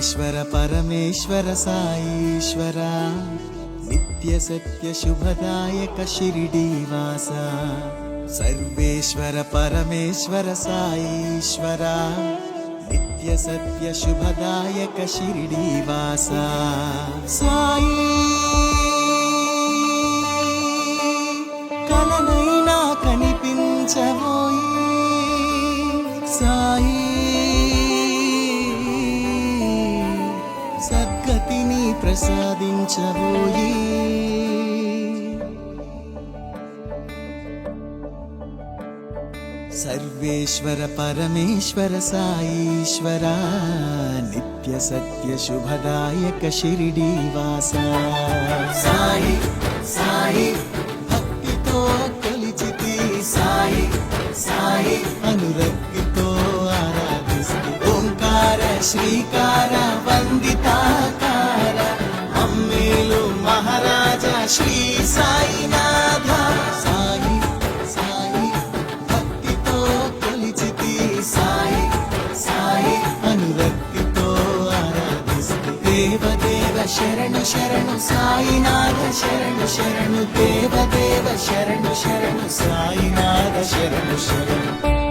सर्वेश्वर परमेश्वर साईश्वर नित्य सत्य शुभदायक शिरडीवासा सर्वेश्वर परमेश्वर साईश्वर नित्य सत्य शुभदायक शिरडीवासा साई कलनैना कनिपिंचवोई साई सद्गतिनी प्रसादिंचवोई सर्वेश्वर परमेश्वर साईश्वर नित्य सत्य शुभदायक शिरडीवासा साई साई भक्तितो कोलिचिति साई साई अनुरक्तितो आराधिस्ति ओंकार श्रीकार वंदिताकार मम्मेलु महाराजा श्री साईनाथ साई साई भक्तितो कोलिचिति साई साई अनुरक्तितो आराधिस्ति देव देव शरणु शरणु साईनाथ शरणु शरणु देव देव शरणु शरणु साईनाथ शरणु शरणु